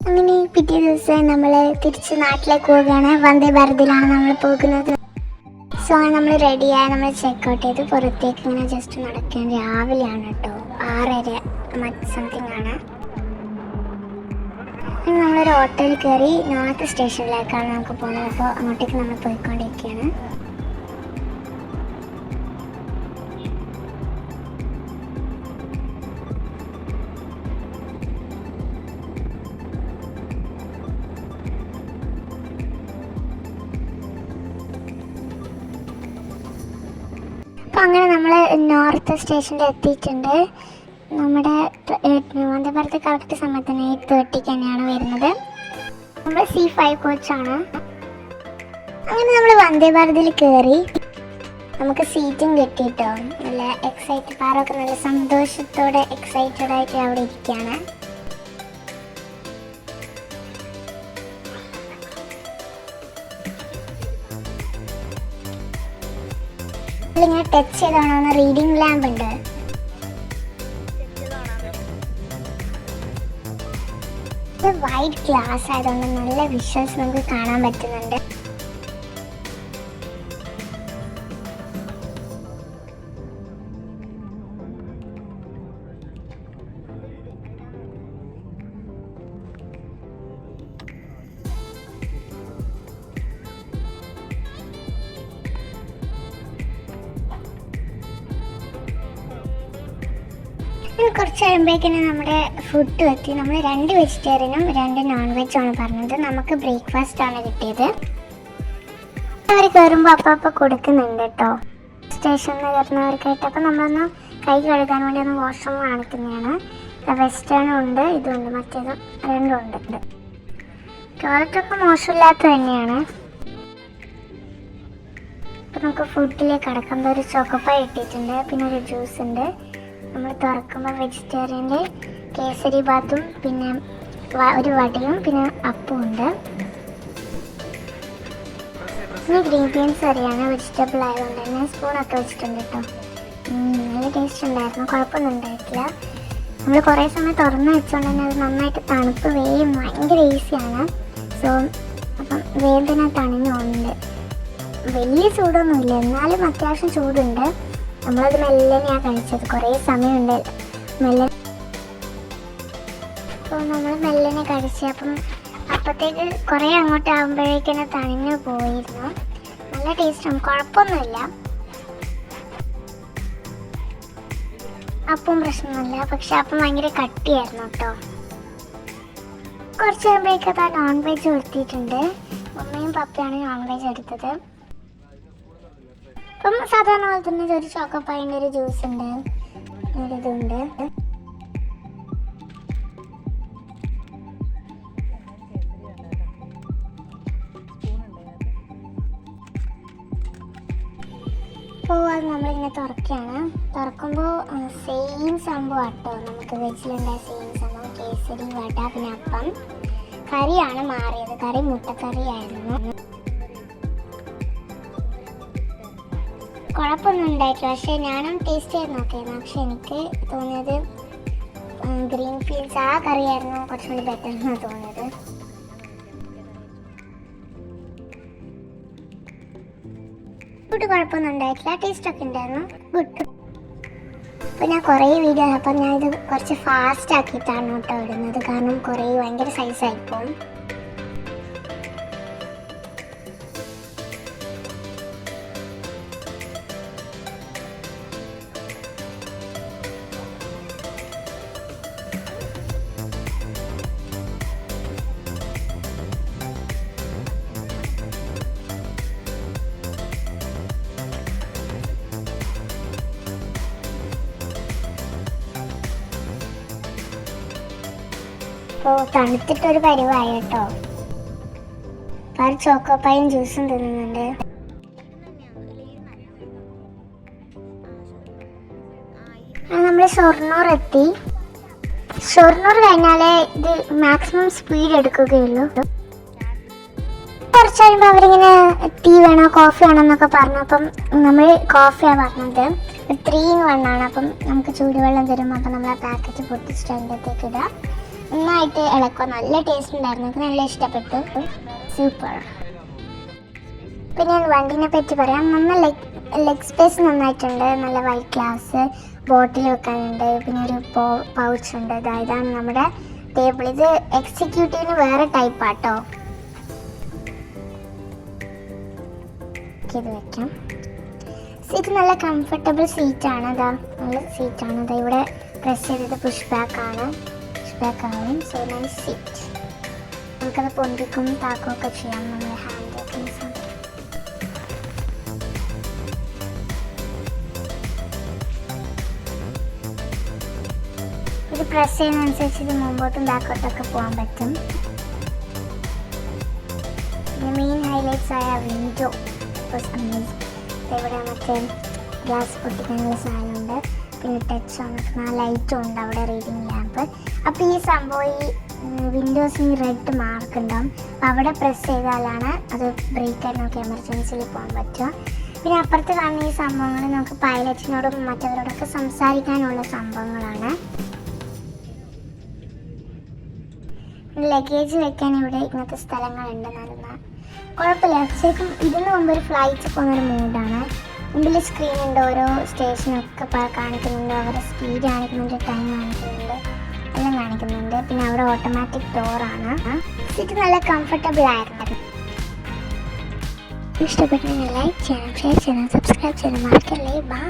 അങ്ങനെ പിറ്റേ ദിവസം നമ്മൾ തിരിച്ച് നാട്ടിലേക്ക് പോവുകയാണ്. വന്ദേ ഭാരതിലാണ് നമ്മൾ പോകുന്നത്. സോ നമ്മൾ റെഡിയായി നമ്മൾ ചെക്കൗട്ട് ചെയ്ത് പുറത്തേക്ക് ഇങ്ങനെ ജസ്റ്റ് നടക്കാൻ. രാവിലെയാണ് കേട്ടോ, 6:30 സംതിങ് ആണ്. നമ്മളൊരു ഹോട്ടലിൽ കയറി നോർത്ത് സ്റ്റേഷനിലേക്കാണ് നമുക്ക് പോകുന്നത്. അപ്പോൾ അങ്ങോട്ടേക്ക് നമ്മൾ പോയിക്കൊണ്ടിരിക്കുകയാണ്. അപ്പോൾ അങ്ങനെ നമ്മൾ നോർത്ത് സ്റ്റേഷനിൽ എത്തിയിട്ടുണ്ട്. നമ്മുടെ വന്ദേ ഭാരത് കറക്റ്റ് സമയത്തിന് 8:30 തന്നെയാണ് വരുന്നത്. നമ്മൾ C5 കോച്ചാണ്. അങ്ങനെ നമ്മൾ വന്ദേ ഭാരതിൽ കയറി. നമുക്ക് സീറ്റും കിട്ടിയിട്ടോ. നല്ല എക്സൈറ്റഡ്, പാറൊക്കെ നല്ല സന്തോഷത്തോടെ എക്സൈറ്റഡ് ആയിട്ട് അവിടെ ഇരിക്കുകയാണ്. ഇങ്ങനെ ടച്ച് ചെയ്തോണമെന്ന് റീഡിംഗ് ലാമ്പ് ഉണ്ട്. ഇത് വൈറ്റ് ഗ്ലാസ് ആയതുകൊണ്ട് നല്ല വിഷ്വൽസ് നമുക്ക് കാണാൻ പറ്റുന്നുണ്ട്. കുറച്ച് കഴിയുമ്പോഴേക്കിനും നമ്മുടെ ഫുഡ് എത്തി. നമ്മൾ 2 വെജിറ്റേറിയനും 2 നോൺ വെജുമാണ് പറഞ്ഞത്. നമുക്ക് ബ്രേക്ക്ഫാസ്റ്റ് ആണ് കിട്ടിയത്. അവർ കയറുമ്പോൾ അപ്പം കൊടുക്കുന്നുണ്ട് കേട്ടോ, സ്റ്റേഷനിൽ കയറുന്നവർക്കായിട്ട്. അപ്പം നമ്മളൊന്ന് കൈ കഴുകാൻ വേണ്ടി ഒന്ന് വാഷ്റൂം കാണിക്കുന്നതാണ്. വെസ്റ്റേണും ഉണ്ട്, ഇതുണ്ട്, മറ്റേതും രണ്ടും ഉണ്ട്. ടോയ്ലറ്റൊക്കെ മോശമില്ലാത്ത തന്നെയാണ്. അപ്പം നമുക്ക് ഫുഡിലേക്ക് കടക്കുമ്പോൾ ഒരു ചോക്കോപ്പായ ഇട്ടിട്ടുണ്ട്, പിന്നെ ഒരു ജ്യൂസ് ഉണ്ട്. നമ്മൾ തുറക്കുമ്പോൾ വെജിറ്റേറിയൻ്റെ കേസരി ബാത്തും പിന്നെ ഒരു വടയും പിന്നെ അപ്പവും ഉണ്ട്. പിന്നെ ഗ്രീൻ പീൻസ് കറിയാണ്, വെജിറ്റബിൾ ആയതുകൊണ്ട് തന്നെ സ്പൂണൊക്കെ വെച്ചിട്ടുണ്ട് കേട്ടോ. നല്ല ടേസ്റ്റ് ഉണ്ടായിരുന്നു, കുഴപ്പമൊന്നും ഉണ്ടായിട്ടില്ല. നമ്മൾ കുറേ സമയം തുറന്ന് വെച്ചുകൊണ്ട് തന്നെ അത് നന്നായിട്ട് തണുപ്പ് വേയും, ഭയങ്കര ഈസിയാണ്. സോ അപ്പം വേഗം തന്നെ തണിഞ്ഞു പോകുന്നുണ്ട്. വലിയ ചൂടൊന്നുമില്ല, എന്നാലും അത്യാവശ്യം ചൂടുണ്ട്. നമ്മളത് മെല്ലനെയാണ് കഴിച്ചത്, കുറേ സമയമുണ്ട് മെല്ലെ. അപ്പോൾ നമ്മൾ മെല്ലനെ കഴിച്ചു. അപ്പം അപ്പോഴത്തേക്ക് കുറേ അങ്ങോട്ട് ആകുമ്പോഴേക്കന്നെ തണിഞ്ഞു പോയിരുന്നു. നല്ല ടേസ്റ്റും കുഴപ്പമൊന്നുമില്ല, അപ്പം പ്രശ്നമൊന്നുമില്ല. പക്ഷെ അപ്പം ഭയങ്കര കട്ടിയായിരുന്നു കേട്ടോ. കുറച്ച് കഴിയുമ്പോഴേക്കത് ആ നോൺ വെജ് കൊടുത്തിട്ടുണ്ട്. ഉമ്മയും പപ്പയാണ് നോൺ വെജ് എടുത്തത്. അപ്പം സാധാരണ പോലെ തന്നെ ഒരു ചോക്കോപ്പായിൻ്റെ ഒരു ജ്യൂസ് ഉണ്ട്, ഒരിതുണ്ട്. അപ്പോൾ അത് നമ്മളിങ്ങനെ തുറക്കുകയാണ്. തുറക്കുമ്പോൾ സെയിം സംഭവം കേട്ടോ, നമുക്ക് വെജിലുണ്ടായ സെയിം സംഭവം. കേസരി, വട, പിന്നെ അപ്പം. കറിയാണ് മാറിയത്, കറി മുട്ടക്കറിയായിരുന്നു. കുഴപ്പമൊന്നും ഉണ്ടായിട്ടില്ല. പക്ഷേ ഞാനും ടേസ്റ്റ് ചെയ്ത് നോക്കിയിരുന്നു. പക്ഷെ എനിക്ക് തോന്നിയത് ഗ്രീൻ പീൻസ് ആ കറിയായിരുന്നു കുറച്ചും കൂടി ബെറ്റർ എന്നാണ് തോന്നിയത്. ഫുഡ് കുഴപ്പമൊന്നും ഉണ്ടായിട്ടില്ല, ടേസ്റ്റൊക്കെ ഉണ്ടായിരുന്നു, ഗുഡ്. അപ്പോൾ ഞാൻ കുറേ വീഡിയോ, അപ്പം ഞാനിത് കുറച്ച് ഫാസ്റ്റ് ആക്കിയിട്ടാണ് കേട്ടോ ഇടുന്നത്. കാരണം കുറേ ഭയങ്കര സൈസായിപ്പോവും. അപ്പോൾ തണുത്തിട്ടൊരു പരിവായി കേട്ടോ. അപ്പോൾ ചോക്കോപ്പായും ജ്യൂസും തിന്നുന്നുണ്ട്. നമ്മൾ ഷൊർണൂർ എത്തി. ഷൊർണൂർ കഴിഞ്ഞാലേ ഇത് മാക്സിമം സ്പീഡ് എടുക്കുകയുള്ളൂ. കുറച്ച് കഴിയുമ്പോൾ അവരിങ്ങനെ ടീ വേണോ കോഫി വേണോ എന്നൊക്കെ പറഞ്ഞു. അപ്പം നമ്മൾ കോഫിയാണ് പറഞ്ഞത്. 3 in 1 ആണ്. അപ്പം നമുക്ക് ചൂടുവെള്ളം തരും. അപ്പം നമ്മൾ ആ പാക്കറ്റ് പൊട്ടിച്ചിട്ട് അതിൻ്റെ അകത്തേക്ക് ഇടാം. നന്നായിട്ട് ഇളക്കുക. നല്ല ടേസ്റ്റ് ഉണ്ടായിരുന്നു, എനിക്ക് നല്ല ഇഷ്ടപ്പെട്ടു. സൂപ്പർ. പിന്നെ വണ്ടീനെ പറ്റി പറയാം. ലെഗ് സ്പേസ് നന്നായിട്ടുണ്ട്. നല്ല വൈറ്റ് ഗ്ലാസ് ബോട്ടിൽ വെക്കാനുണ്ട്. പിന്നെ ഒരു പൗച്ച് ഉണ്ട്. ഇതാണ് നമ്മുടെ ടേബിൾ. ഇത് എക്സിക്യൂട്ടീവിന് വേറെ ടൈപ്പാട്ടോ. ഇത് വെക്കാം. സീറ്റ് നല്ല കംഫർട്ടബിൾ സീറ്റാണ്. നല്ല സീറ്റാണ്. ഇവിടെ പ്രസ് ചെയ്തത് പുഷ് ബാക്ക് ആവും. So nice seat. നമുക്കത് പൊന്തിക്കും താക്കുകയൊക്കെ ചെയ്യാം. നമ്മൾ ഹാൻഡ് ഇത് പ്രസ് ചെയ്യുന്നതനുസരിച്ച് ഇത് മുമ്പോട്ടും ബാക്കോട്ടൊക്കെ പോകാൻ പറ്റും. പിന്നെ മെയിൻ ഹൈലൈറ്റ്സ് ആയ വിൻഡോ ഇവിടെ മറ്റേ ഗ്ലാസ് പൊട്ടിക്കാനുള്ള സാധനമുണ്ട്. പിന്നെ ടച്ച് ഓൺ ലൈറ്റും ഉണ്ട് അവിടെ, റീഡിങ് ലാമ്പ്. അപ്പോൾ ഈ സംഭവം ഈ വിൻഡോസിന് റെഡ് മാർക്ക് ഉണ്ടാവും. അപ്പോൾ അവിടെ പ്രസ് ചെയ്താലാണ് അത് ബ്രേക്ക് ആയിട്ട് നമുക്ക് എമർജൻസിയിൽ പോകാൻ പറ്റുക. പിന്നെ അപ്പുറത്ത് കാണുന്ന ഈ സംഭവങ്ങൾ നമുക്ക് പൈലറ്റിനോടും മറ്റവരോടൊക്കെ സംസാരിക്കാനുള്ള സംഭവങ്ങളാണ്. ലഗേജ് വെക്കാൻ ഇവിടെ ഇങ്ങനത്തെ സ്ഥലങ്ങളുണ്ട്. കുഴപ്പമില്ല. ശരിക്കും ഇതിന് മുമ്പ് ഒരു ഫ്ലൈറ്റ് പോകുന്നൊരു മൂഡാണ്. മുമ്പിൽ സ്ക്രീൻ ഉണ്ട്, ഓരോ സ്റ്റേഷനൊക്കെ കാണിക്കുന്നുണ്ട്, അവരുടെ സ്പീഡ് കാണിക്കുന്നുണ്ട്, ടൈം കാണിക്കുന്നുണ്ട്, എല്ലാം കാണിക്കുന്നുണ്ട്. പിന്നെ അവിടെ ഓട്ടോമാറ്റിക് ഡോറാണ്. സീറ്റ് നല്ല കംഫർട്ടബിൾ ആയിരുന്നു. ഇഷ്ടപ്പെട്ടെങ്കിൽ ലൈക്ക് ചെയ്യണം, ഷെയർ ചെയ്യണം, സബ്സ്ക്രൈബ് ചെയ്യണം, മറക്കല്ലേ. ബൈ.